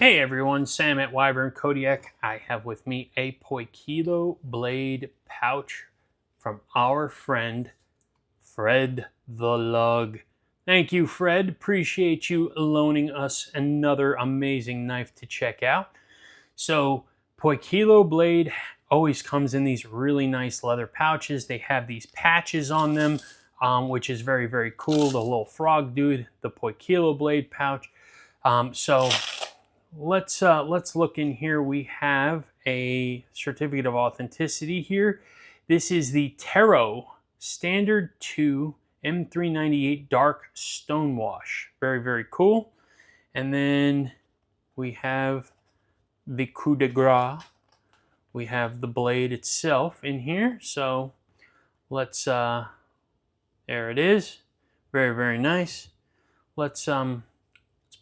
Hey everyone, Sam at Wyvern Kodiak. I have with me a Poikilo Blade pouch from our friend Fred the Lug. Thank you, Fred. Appreciate you loaning us another amazing knife to check out. So, Poikilo Blade always comes in these really nice leather pouches. They have these patches on them, which is very, very cool. The little frog dude, the Poikilo Blade pouch. Let's look in here. We have a certificate of authenticity here. This is the Tero Standard 2 M398 Dark Stonewash. Very, very cool. And then we have the coup de grace. We have the blade itself in here. So let's, there it is. Very, very nice. Let's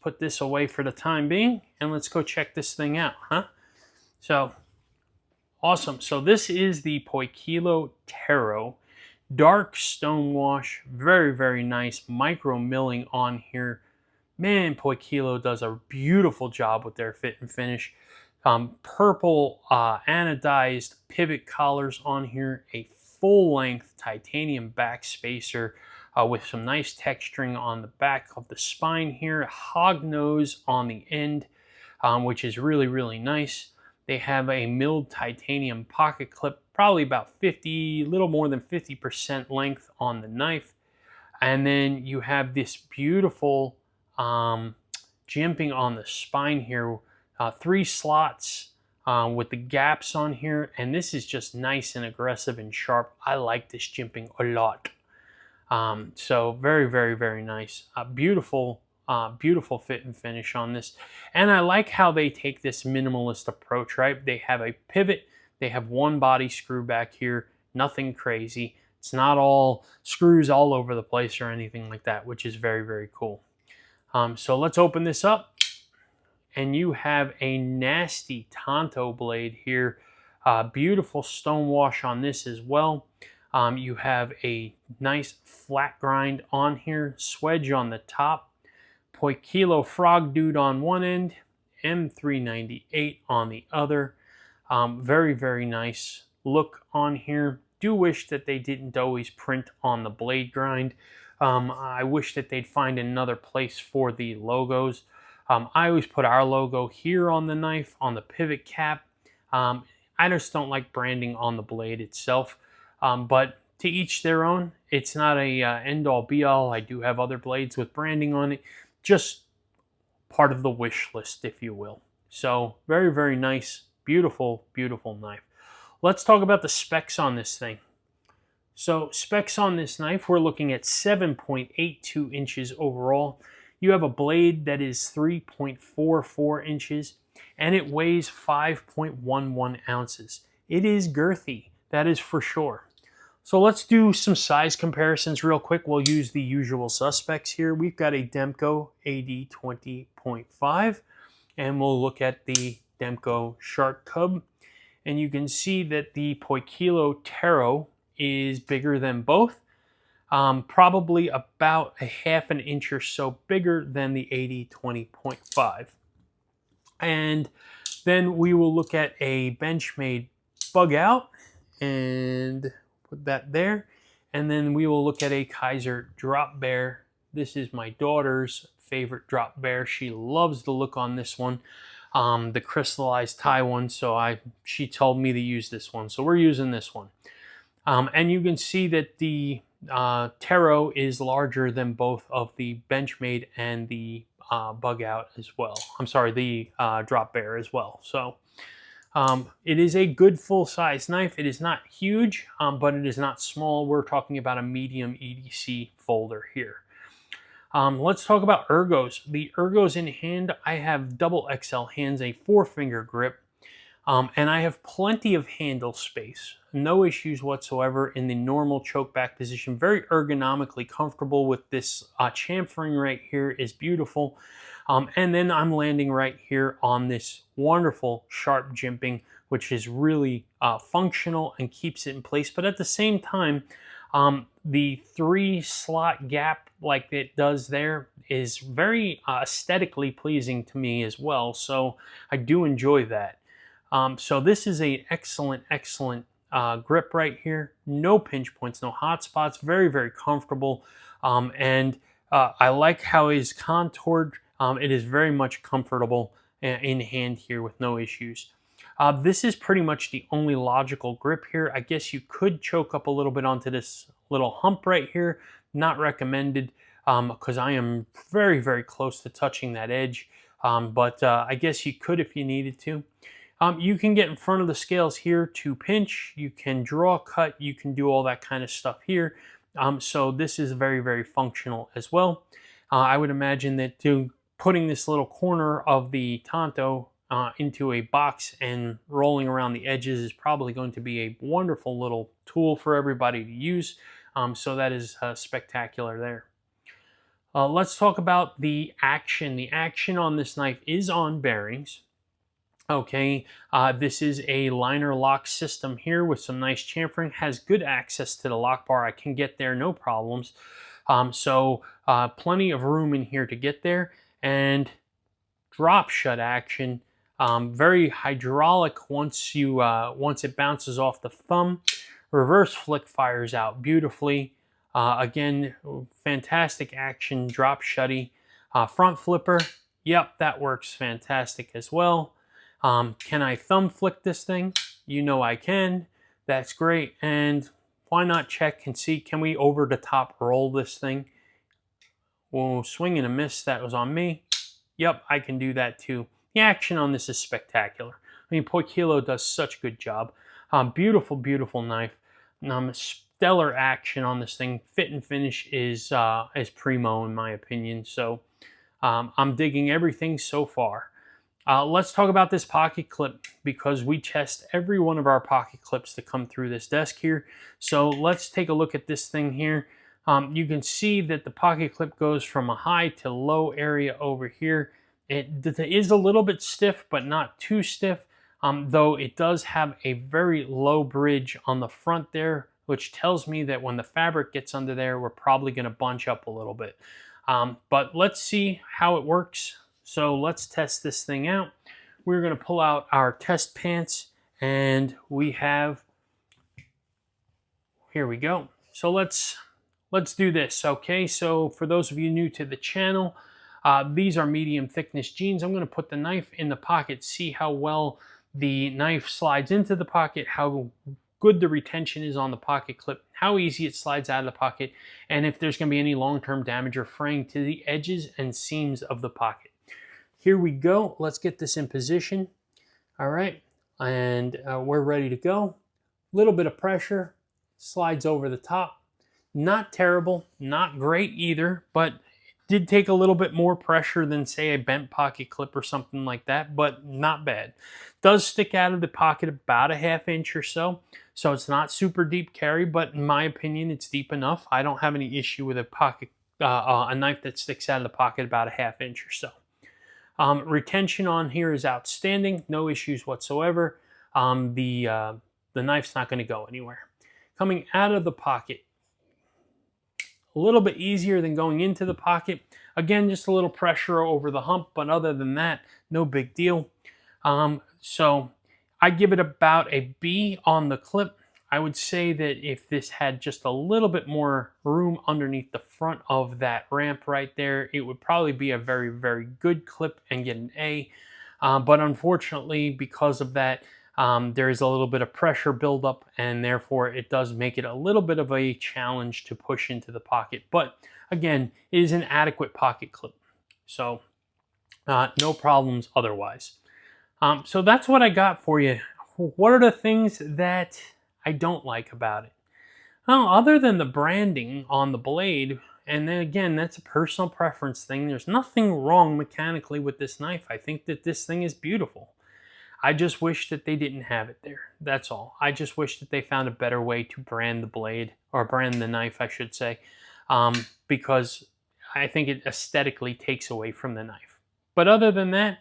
put this away for the time being and let's go check this thing out, huh? So, awesome. So this is the Poikilo Tero Dark Stonewash. Very, very nice micro milling on here. Man, Poikilo does a beautiful job with their fit and finish. Purple anodized pivot collars on here, a full-length titanium back spacer with some nice texturing on the back of the spine here, hog nose on the end, which is really, really nice. They have a milled titanium pocket clip, probably about 50, little more than 50% length on the knife. And then you have this beautiful jimping on the spine here, 3 slots with the gaps on here, and this is just nice and aggressive and sharp. I like this jimping a lot. So very, very, very nice. Beautiful fit and finish on this. And I like how they take this minimalist approach, right? They have a pivot. They have one body screw back here. Nothing crazy. It's not all screws all over the place or anything like that, which is very, very cool. So let's open this up. And you have a nasty Tanto blade here. Beautiful stonewash on this as well. You have a nice flat grind on here, swedge on the top, Poikilo frog dude on one end, M398 on the other. Very, very nice look on here. Do wish that they didn't always print on the blade grind. I wish that they'd find another place for the logos. I always put our logo here on the knife, on the pivot cap. I just don't like branding on the blade itself. But to each their own. It's not a end-all be-all. I do have other blades with branding on it. Just part of the wish list, if you will. So very, very nice, beautiful, beautiful knife. Let's talk about the specs on this thing. So specs on this knife, we're looking at 7.82 inches overall. You have a blade that is 3.44 inches, and it weighs 5.11 ounces. It is girthy, that is for sure. So let's do some size comparisons real quick. We'll use the usual suspects here. We've got a Demko AD 20.5, and we'll look at the Demko Shark Cub. And you can see that the Poikilo Tero is bigger than both. Probably about a half an inch or so bigger than the AD 20.5. And then we will look at a Benchmade Bug Out and put that there. And then we will look at a Kaiser Drop Bear. This is my daughter's favorite drop bear. She loves the look on this one, the crystallized tie one. So she told me to use this one. So we're using this one. And you can see that the Tero is larger than both of the Benchmade and the Bug Out as well. I'm sorry, the Drop Bear as well. So it is a good full-size knife. It is not huge, but it is not small. We're talking about a medium EDC folder here. Let's talk about ergos. The ergos in hand, I have double XL hands, a 4-finger grip, and I have plenty of handle space. No issues whatsoever in the normal choke back position. Very ergonomically comfortable with this chamfering right here is beautiful. And then I'm landing right here on this wonderful sharp jimping, which is really functional and keeps it in place. But at the same time, The 3-slot gap like it does there is very aesthetically pleasing to me as well, so I do enjoy that. So this is an excellent, excellent grip right here. No pinch points, no hot spots, very, very comfortable. And I like how it is contoured. It is very much comfortable in hand here with no issues. This is pretty much the only logical grip here. I guess you could choke up a little bit onto this little hump right here. Not recommended because I am very, very close to touching that edge. But I guess you could if you needed to. You can get in front of the scales here to pinch. You can draw, cut. You can do all that kind of stuff here. So this is very, very functional as well. I would imagine that putting this little corner of the Tanto into a box and rolling around the edges is probably going to be a wonderful little tool for everybody to use. So that is spectacular there. Let's talk about the action. The action on this knife is on bearings. Okay, this is a liner lock system here with some nice chamfering. Has good access to the lock bar. I can get there, no problems. So plenty of room in here to get there. And drop shut action. Very hydraulic once it bounces off the thumb. Reverse flick fires out beautifully. Again, fantastic action, drop shutty. Front flipper, yep, that works fantastic as well. Can I thumb flick this thing? You know I can. That's great. And why not check and see, can we over the top roll this thing? Whoa, swing and a miss, that was on me. Yep, I can do that too. The action on this is spectacular. I mean, Poikilo does such a good job. Beautiful, beautiful knife. Stellar action on this thing. Fit and finish is primo in my opinion. So I'm digging everything so far. Let's talk about this pocket clip because we test every one of our pocket clips to come through this desk here. So let's take a look at this thing here. You can see that the pocket clip goes from a high to low area over here. It is a little bit stiff, but not too stiff, though it does have a very low bridge on the front there, which tells me that when the fabric gets under there, we're probably going to bunch up a little bit. But let's see how it works. So let's test this thing out. We're going to pull out our test pants, and we have, here we go. So let's do this, okay? So for those of you new to the channel, these are medium thickness jeans. I'm going to put the knife in the pocket, see how well the knife slides into the pocket, how good the retention is on the pocket clip, how easy it slides out of the pocket, and if there's going to be any long-term damage or fraying to the edges and seams of the pocket. Here we go. Let's get this in position. All right, and we're ready to go. Little bit of pressure, slides over the top. Not terrible, not great either, but did take a little bit more pressure than, say, a bent pocket clip or something like that, but not bad. Does stick out of the pocket about a ½ inch or so, so it's not super deep carry, but in my opinion, it's deep enough. I don't have any issue with a knife that sticks out of the pocket about a ½ inch or so. Retention on here is outstanding, no issues whatsoever. The knife's not going to go anywhere. Coming out of the pocket, a little bit easier than going into the pocket. Again, just a little pressure over the hump, but other than that, no big deal. So I give it about a B on the clip. I would say that if this had just a little bit more room underneath the front of that ramp right there, it would probably be a very, very good clip and get an A. But unfortunately, because of that, there is a little bit of pressure buildup, and therefore it does make it a little bit of a challenge to push into the pocket. But again, it is an adequate pocket clip, so no problems otherwise. So that's what I got for you. What are the things that I don't like about it? Well, other than the branding on the blade, and then again, that's a personal preference thing. There's nothing wrong mechanically with this knife. I think that this thing is beautiful. I just wish that they didn't have it there. That's all. I just wish that they found a better way to brand the blade, or brand the knife, I should say, because I think it aesthetically takes away from the knife. But other than that,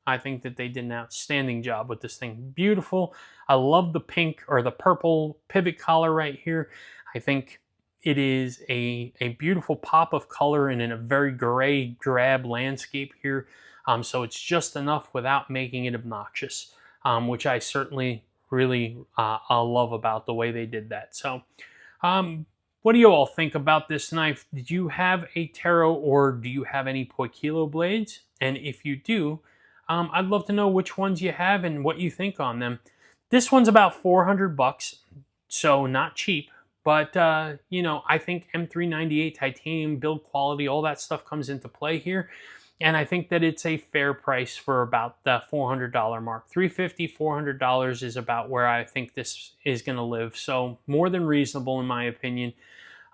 I think that they did an outstanding job with this thing. Beautiful. I love the pink or the purple pivot collar right here. I think it is a beautiful pop of color and in a very gray, drab landscape here. So it's just enough without making it obnoxious, which I certainly really love about the way they did that. So what do you all think about this knife? Did you have a Tero, or do you have any Poikilo blades? And if you do, I'd love to know which ones you have and what you think on them. This one's about 400 bucks, so not cheap. But, you know, I think M398 titanium build quality, all that stuff comes into play here. And I think that it's a fair price for about the $400 mark. $350, $400 is about where I think this is going to live. So more than reasonable in my opinion.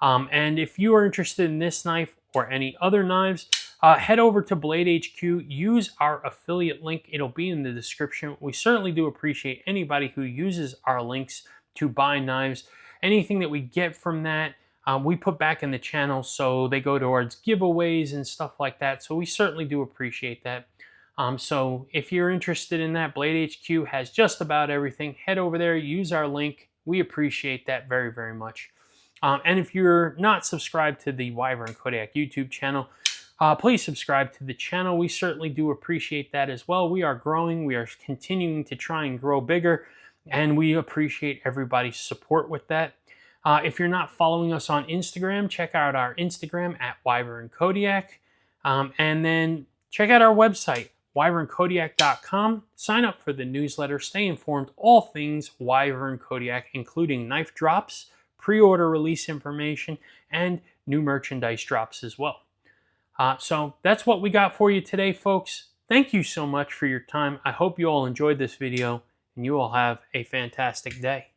And if you are interested in this knife or any other knives, head over to Blade HQ, use our affiliate link. It'll be in the description. We certainly do appreciate anybody who uses our links to buy knives. Anything that we get from that, we put back in the channel, so they go towards giveaways and stuff like that. So we certainly do appreciate that. So if you're interested in that, Blade HQ has just about everything. Head over there, use our link. We appreciate that very, very much. And if you're not subscribed to the Wyvern Kodiak YouTube channel, please subscribe to the channel. We certainly do appreciate that as well. We are growing. We are continuing to try and grow bigger, and we appreciate everybody's support with that. If you're not following us on Instagram, check out our Instagram at Wyvern Kodiak. And then check out our website, wyvernkodiak.com. Sign up for the newsletter. Stay informed all things Wyvern Kodiak, including knife drops, pre-order release information, and new merchandise drops as well. So that's what we got for you today, folks. Thank you so much for your time. I hope you all enjoyed this video, and you all have a fantastic day.